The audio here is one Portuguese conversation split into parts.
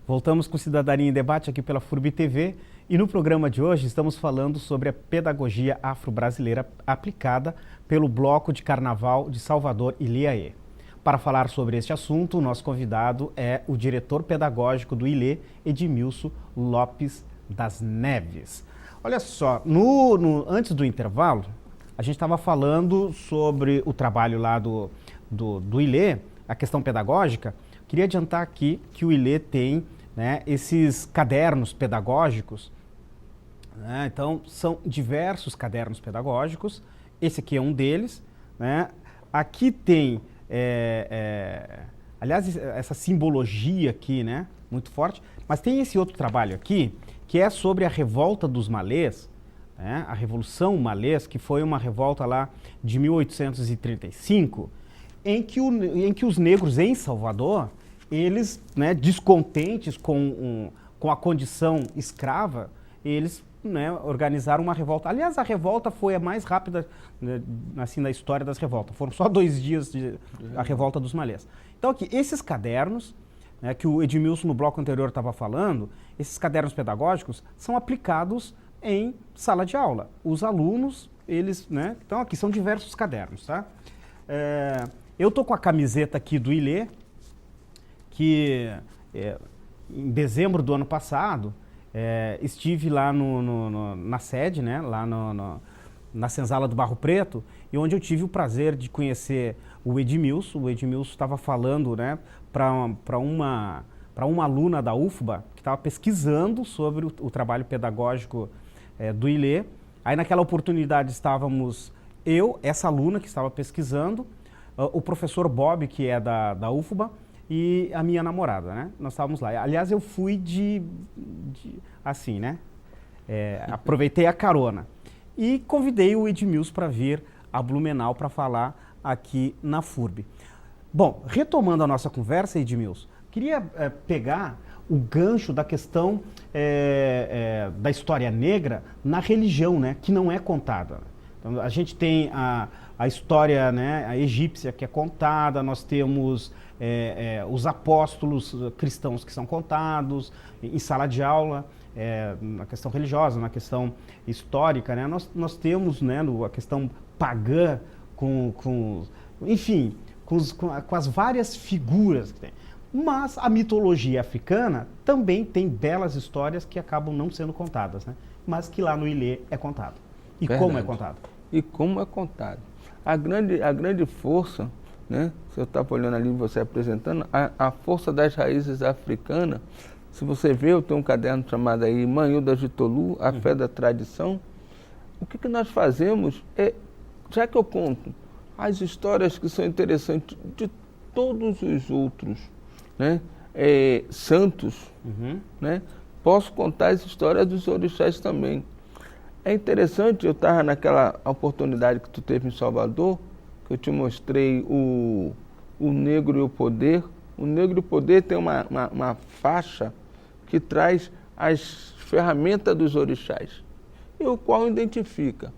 Voltamos com Cidadania em Debate aqui pela FURB TV e no programa de hoje estamos falando sobre a pedagogia afro-brasileira aplicada pelo Bloco de Carnaval de Salvador ILE-AE. Para falar sobre este assunto, o nosso convidado é o diretor pedagógico do ILE, Edmilson Lopes das Neves. Olha só, antes do intervalo, a gente estava falando sobre o trabalho lá do ILE, a questão pedagógica. Queria adiantar aqui que o ILE tem, né, esses cadernos pedagógicos, né? Então são diversos cadernos pedagógicos, esse aqui é um deles, né? Aqui tem, aliás, essa simbologia aqui, né, muito forte, mas tem esse outro trabalho aqui, que é sobre a revolta dos malês, né? A Revolução Malês, que foi uma revolta lá de 1835, em que os negros em Salvador, eles, né, descontentes com a condição escrava, eles, né, organizaram uma revolta. Aliás, a revolta foi a mais rápida, né, assim, da história das revoltas. Foram só 2 dias a revolta dos malês. Então aqui, esses cadernos, né, que o Edmilson no bloco anterior estava falando, esses cadernos pedagógicos são aplicados em sala de aula. Os alunos, eles, né, então aqui são diversos cadernos, tá? Eu tô com a camiseta aqui do ILE, que em dezembro do ano passado, estive lá na sede, né, lá na Senzala do Barro Preto, e onde eu tive o prazer de conhecer o Edmilson. O Edmilson estava falando, né, para uma aluna da UFBA, que estava pesquisando sobre o trabalho pedagógico do ILE. Aí naquela oportunidade estávamos essa aluna que estava pesquisando, o professor Bob, que é da UFBA, e a minha namorada, né? Nós estávamos lá. Aliás, eu fui assim, né? Aproveitei a carona. E convidei o Edmilson para vir a Blumenau para falar aqui na FURB. Bom, retomando a nossa conversa, Edmilson, queria pegar o gancho da questão da história negra na religião, né? Que não é contada. Então, a gente tem a história, né, a egípcia, que é contada, nós temos os apóstolos cristãos que são contados em sala de aula, na questão religiosa, na questão histórica, né? Nós temos, né, a questão pagã, enfim, com as várias figuras que tem. Mas a mitologia africana também tem belas histórias que acabam não sendo contadas, né? Mas que lá no ILE é contado. E verdade. Como é contado? E como é contado. A grande força, né? Se eu estava olhando ali você apresentando, a força das raízes africanas. Se você vê, eu tenho um caderno chamado aí Manilda de Tolu, A Fé da Tradição. O que nós fazemos já que eu conto as histórias que são interessantes de todos os outros, né, santos, né, posso contar as histórias dos orixás também. É interessante, eu estava naquela oportunidade que tu teve em Salvador, que eu te mostrei o Negro e o Poder. O Negro e o Poder tem uma faixa que traz as ferramentas dos orixás, e o qual identifica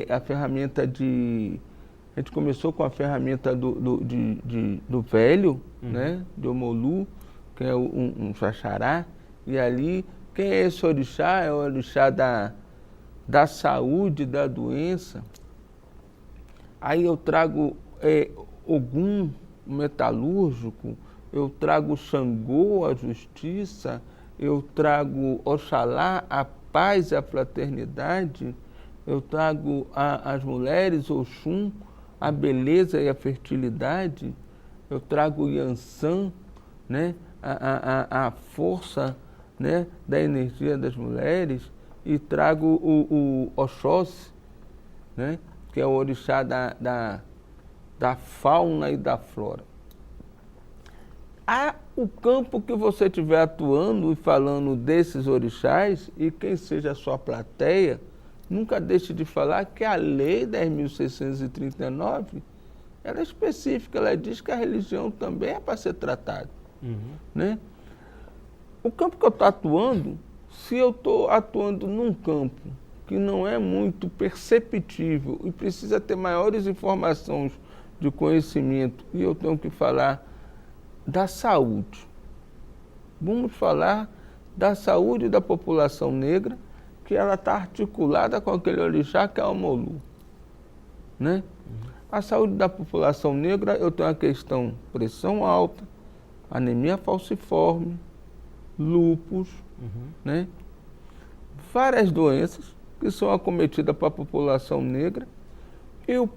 a ferramenta a gente começou com a ferramenta do velho, né, de Omolu, que é um xaxará, e ali, quem é esse orixá? É o orixá da saúde, da doença. Aí eu trago Ogum, o metalúrgico, eu trago Xangô, a justiça, eu trago Oxalá, a paz e a fraternidade, eu trago as mulheres, Oxum, a beleza e a fertilidade, eu trago Yansan, né, a força, né, da energia das mulheres, e trago o Oxóssi, né, que é o orixá da fauna e da flora. O campo que você estiver atuando e falando desses orixás, e quem seja a sua plateia, nunca deixe de falar que a Lei 10.639, ela é específica, ela diz que a religião também é para ser tratada. Né? O campo que eu estou atuando, se eu estou atuando num campo que não é muito perceptível e precisa ter maiores informações de conhecimento, e eu tenho que falar da saúde, Vamos falar da saúde da população negra, que ela está articulada com aquele orixá que é o Omolu, né? A saúde da população negra, eu tenho a questão pressão alta, anemia falciforme, lúpus, né? Várias doenças que são acometidas para a população negra, e o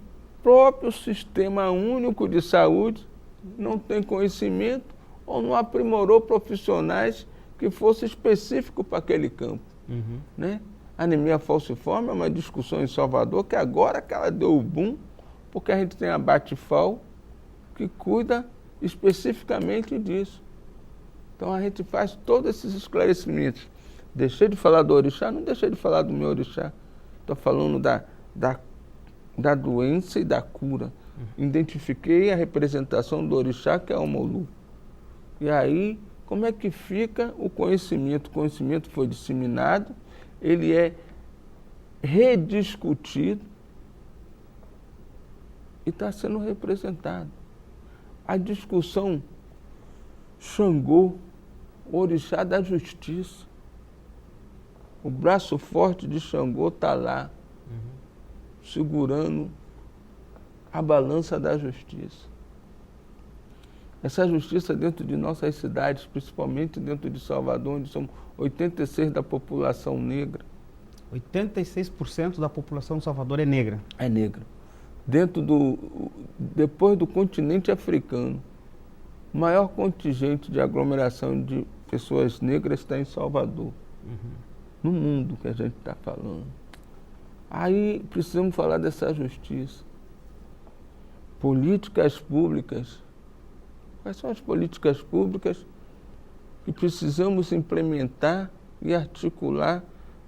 próprio Sistema Único de Saúde não tem conhecimento ou não aprimorou profissionais que fossem específicos para aquele campo, né? A anemia falciforme é uma discussão em Salvador, que agora que ela deu o boom, porque a gente tem a Batifal, que cuida especificamente disso. Então a gente faz todos esses esclarecimentos. Deixei de falar do orixá, não deixei de falar do meu orixá. Estou falando da doença e da cura. Identifiquei a representação do orixá, que é o Omolu. E aí, como é que fica o conhecimento? O conhecimento foi disseminado, ele é rediscutido e está sendo representado. A discussão Xangô, o orixá da justiça. O braço forte de Xangô está lá, segurando a balança da justiça. Essa justiça dentro de nossas cidades, principalmente dentro de Salvador, onde são 86% da população negra. 86% da população de Salvador é negra. É negra. Depois do continente africano, o maior contingente de aglomeração de pessoas negras está em Salvador. No mundo que a gente está falando. Aí precisamos falar dessa justiça. Políticas públicas. Quais são as políticas públicas que precisamos implementar e articular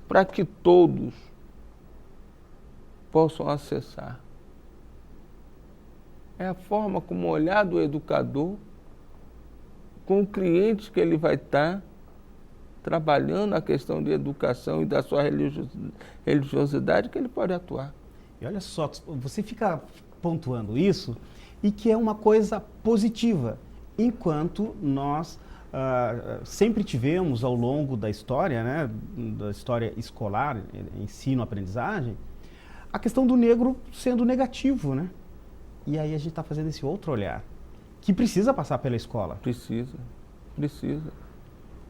para que todos possam acessar? É a forma como o olhar do educador com o cliente que ele vai estar trabalhando a questão de educação e da sua religiosidade que ele pode atuar. E olha só, você fica pontuando isso e que é uma coisa positiva, enquanto nós sempre tivemos ao longo da história, né, da história escolar, ensino-aprendizagem, a questão do negro sendo negativo, né? E aí a gente está fazendo esse outro olhar, que precisa passar pela escola. Precisa.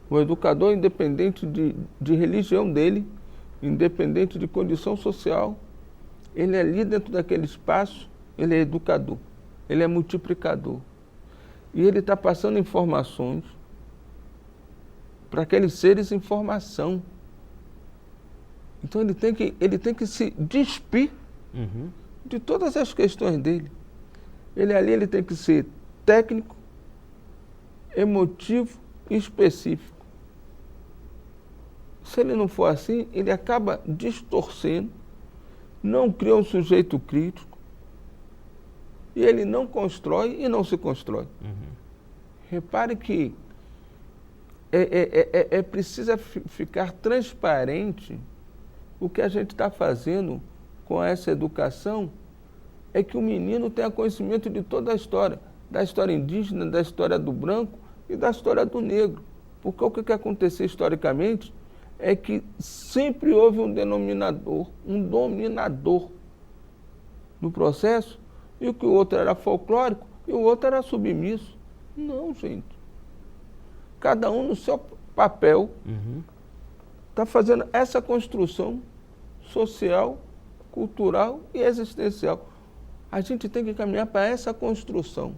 O educador, independente de religião dele, independente de condição social, ele é ali dentro daquele espaço, ele é educador, ele é multiplicador. E ele está passando informações para aqueles seres em formação. Então ele tem que se despir de todas as questões dele. Ele tem que ser técnico, emotivo e específico. Se ele não for assim, ele acaba distorcendo, não cria um sujeito crítico, e ele não constrói e não se constrói. Repare que é preciso ficar transparente. O que a gente está fazendo com essa educação é que o menino tenha conhecimento de toda a história, da história indígena, da história do branco e da história do negro. Porque o que aconteceu historicamente é que sempre houve um dominador no processo, e o que o outro era folclórico e o outro era submisso. Não, gente. Cada um no seu papel está fazendo essa construção social, cultural e existencial. A gente tem que caminhar para essa construção.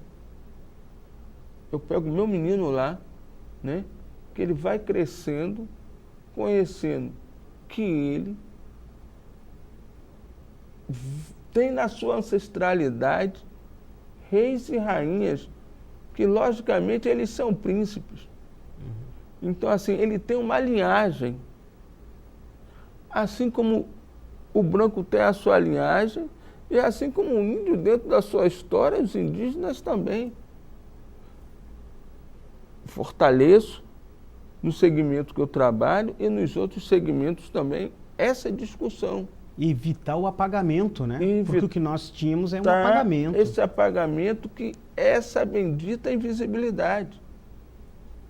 Eu pego meu menino lá, né, que ele vai crescendo, conhecendo que ele tem na sua ancestralidade reis e rainhas que, logicamente, eles são príncipes. Então, assim, ele tem uma linhagem. Assim como o branco tem a sua linhagem, e assim como o índio, dentro da sua história, os indígenas também. Fortaleço no segmento que eu trabalho e nos outros segmentos também essa discussão. E evitar o apagamento, né? Porque o que nós tínhamos é um apagamento. Esse apagamento, que é essa bendita invisibilidade.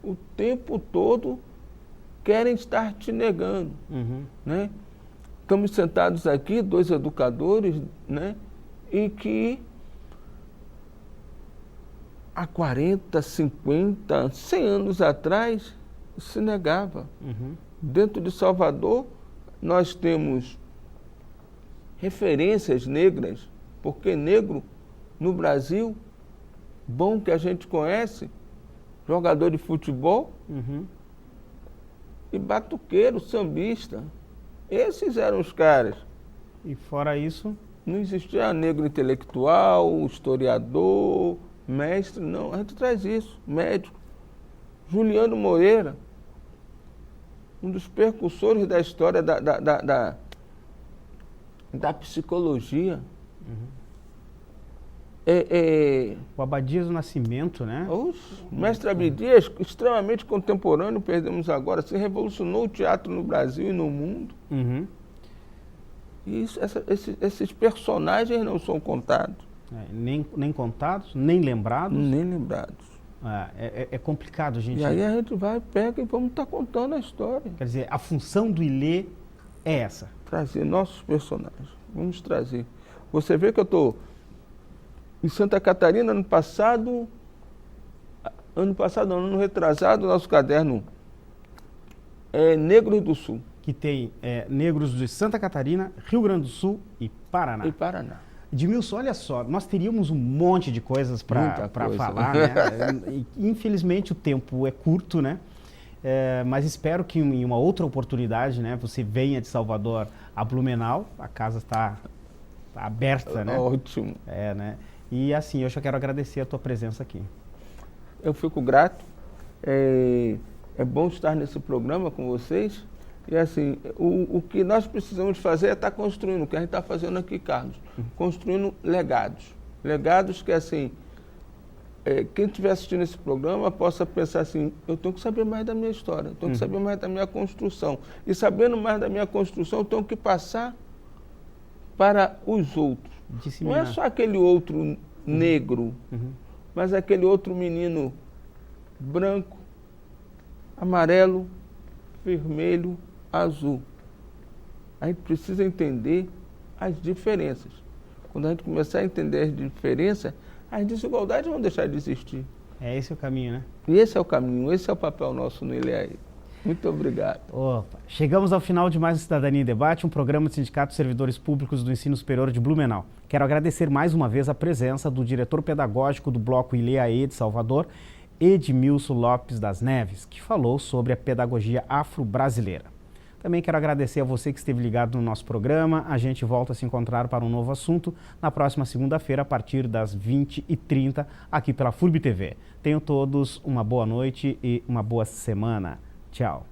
o tempo todo querem estar te negando, né? Estamos sentados aqui, 2 educadores, né? E que há 40, 50, 100 anos atrás se negava. Dentro de Salvador, nós temos referências negras, porque negro no Brasil, bom que a gente conhece, jogador de futebol e batuqueiro, sambista. Esses eram os caras. E fora isso? Não existia negro intelectual, historiador, mestre, não. A gente traz isso, médico. Juliano Moreira, um dos percussores da história da psicologia. O Abadias do Nascimento, né? Mestre Abdias, extremamente contemporâneo, perdemos agora, se revolucionou o teatro no Brasil e no mundo. E esses personagens não são contados. Nem contados, nem lembrados. Nem lembrados. É complicado, gente. E aí a gente vai, pega e vamos estar contando a história. Quer dizer, a função do ILE é essa. Trazer nossos personagens. Vamos trazer. Você vê que eu estou em Santa Catarina, ano passado, ano retrasado, nosso caderno é Negros do Sul. Que tem negros de Santa Catarina, Rio Grande do Sul e Paraná. Edmilson, olha só, nós teríamos um monte de coisas para falar, né? Infelizmente o tempo é curto, né? Mas espero que em uma outra oportunidade, né, você venha de Salvador a Blumenau, a casa está aberta, né? Ótimo. Né? E assim, eu só quero agradecer a tua presença aqui. Eu fico grato. É bom estar nesse programa com vocês. E assim, o que nós precisamos fazer é estar construindo, o que a gente está fazendo aqui, Carlos, construindo legados. Legados que, assim, quem estiver assistindo esse programa possa pensar assim, eu tenho que saber mais da minha história, eu tenho que saber mais da minha construção. E sabendo mais da minha construção, eu tenho que passar para os outros. Não é só aquele outro negro, mas aquele outro menino branco, amarelo, vermelho, azul. A gente precisa entender as diferenças. Quando a gente começar a entender as diferenças, as desigualdades vão deixar de existir. Esse é o caminho, né? E esse é o caminho, esse é o papel nosso no ILEAE. Muito obrigado. Opa. Chegamos ao final de mais um Cidadania em Debate, um programa do Sindicato de Servidores Públicos do Ensino Superior de Blumenau. Quero agradecer mais uma vez a presença do diretor pedagógico do Bloco ILEAE de Salvador, Edmilson Lopes das Neves, que falou sobre a pedagogia afro-brasileira. Também quero agradecer a você que esteve ligado no nosso programa. A gente volta a se encontrar para um novo assunto na próxima segunda-feira, a partir das 20h30, aqui pela FURB TV. Tenham todos uma boa noite e uma boa semana. Tchau.